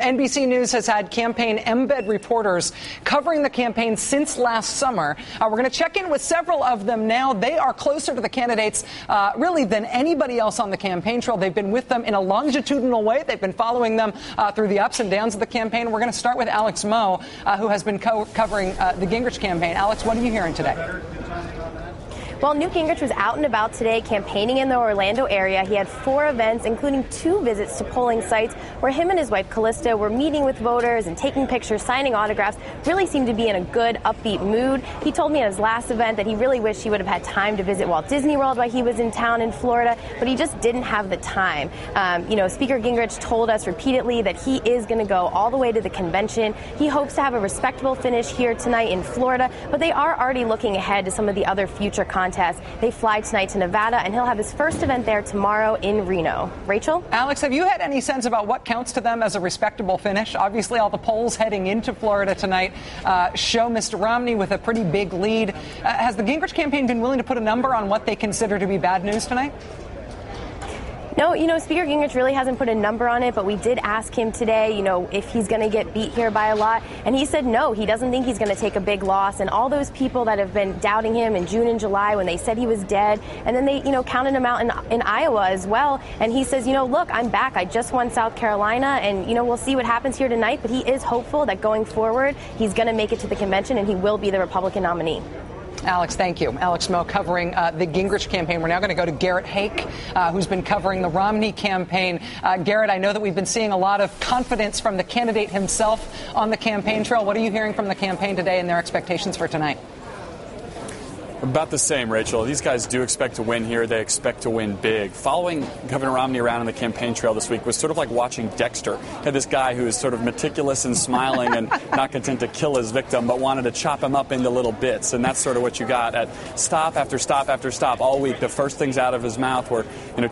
NBC News has had campaign embed reporters covering the campaign since last summer. We're going to check in with several of them now. They are closer to the candidates, really, than anybody else on the campaign trail. They've been with them in a longitudinal way. They've been following them through the ups and downs of the campaign. We're going to start with Alex Moe, who has been covering the Gingrich campaign. Alex, what are you hearing today? Well, Newt Gingrich was out and about today campaigning in the Orlando area. He had 4 events, including 2 visits to polling sites where him and his wife Callista were meeting with voters and taking pictures, signing autographs, really seemed to be in a good, upbeat mood. He told me at his last event that he really wished he would have had time to visit Walt Disney World while he was in town in Florida, but he just didn't have the time. Speaker Gingrich told us repeatedly that he is going to go all the way to the convention. He hopes to have a respectable finish here tonight in Florida, but they are already looking ahead to some of the other future contests. They fly tonight to Nevada, and he'll have his first event there tomorrow in Reno. Rachel? Alex, have you had any sense about what counts to them as a respectable finish? Obviously, all the polls heading into Florida tonight show Mr. Romney with a pretty big lead. Has the Gingrich campaign been willing to put a number on what they consider to be bad news tonight? No, Speaker Gingrich really hasn't put a number on it, but we did ask him today, if he's going to get beat here by a lot. And he said no, he doesn't think he's going to take a big loss. And all those people that have been doubting him in June and July when they said he was dead, and then they, counted him out in Iowa as well. And he says, look, I'm back. I just won South Carolina, and, we'll see what happens here tonight. But he is hopeful that going forward, he's going to make it to the convention and he will be the Republican nominee. Alex, thank you. Alex Moe covering the Gingrich campaign. We're now going to go to Garrett Hake, who's been covering the Romney campaign. Garrett, I know that we've been seeing a lot of confidence from the candidate himself on the campaign trail. What are you hearing from the campaign today and their expectations for tonight? About the same, Rachel. These guys do expect to win here. They expect to win big. Following Governor Romney around on the campaign trail this week was sort of like watching Dexter. Had this guy who is sort of meticulous and smiling and not content to kill his victim, but wanted to chop him up into little bits. And that's sort of what you got at stop after stop after stop all week. The first things out of his mouth were,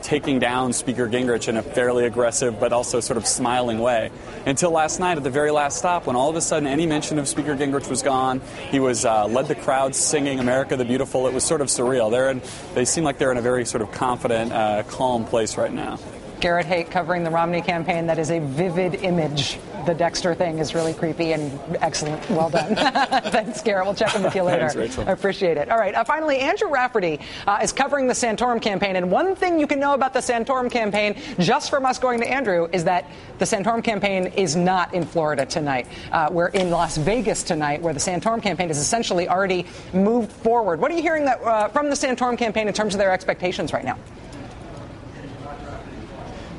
taking down Speaker Gingrich in a fairly aggressive but also sort of smiling way. Until last night at the very last stop, when all of a sudden any mention of Speaker Gingrich was gone. He was led the crowd singing America the Beautiful. It was sort of surreal. They seem like they're in a very sort of confident, calm place right now. Garrett Hake covering the Romney campaign. That is a vivid image. The Dexter thing is really creepy and excellent. Well done. Thanks, Garrett. We'll check in with you later. Thanks, Rachel. I appreciate it. All right. Finally, Andrew Rafferty is covering the Santorum campaign. And one thing you can know about the Santorum campaign, just from us going to Andrew, is that the Santorum campaign is not in Florida tonight. We're in Las Vegas tonight, where the Santorum campaign has essentially already moved forward. What are you hearing from the Santorum campaign in terms of their expectations right now?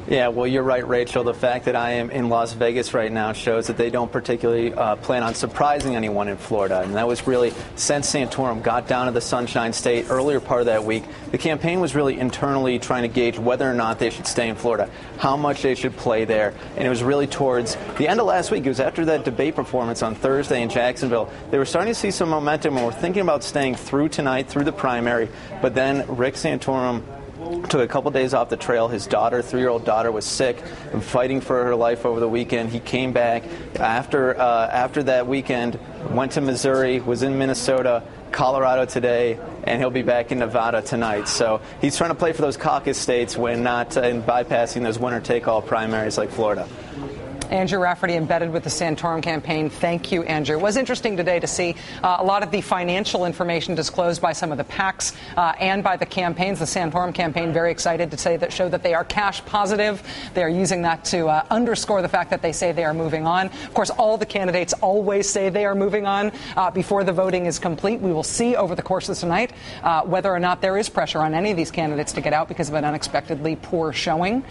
Yeah, well, you're right, Rachel. The fact that I am in Las Vegas right now shows that they don't particularly plan on surprising anyone in Florida. And that was really, since Santorum got down to the Sunshine State earlier part of that week, the campaign was really internally trying to gauge whether or not they should stay in Florida, how much they should play there. And it was really towards the end of last week. It was after that debate performance on Thursday in Jacksonville. They were starting to see some momentum and were thinking about staying through tonight, through the primary. But then Rick Santorum took a couple days off the trail. His daughter, 3-year-old daughter, was sick and fighting for her life over the weekend. He came back after that weekend, went to Missouri, was in Minnesota, Colorado today, and he'll be back in Nevada tonight. So he's trying to play for those caucus states when not bypassing those winner-take-all primaries like Florida. Andrew Rafferty embedded with the Santorum campaign. Thank you, Andrew. It was interesting today to see a lot of the financial information disclosed by some of the PACs and by the campaigns. The Santorum campaign very excited to show that they are cash positive. They are using that to underscore the fact that they say they are moving on. Of course, all the candidates always say they are moving on before the voting is complete. We will see over the course of tonight whether or not there is pressure on any of these candidates to get out because of an unexpectedly poor showing.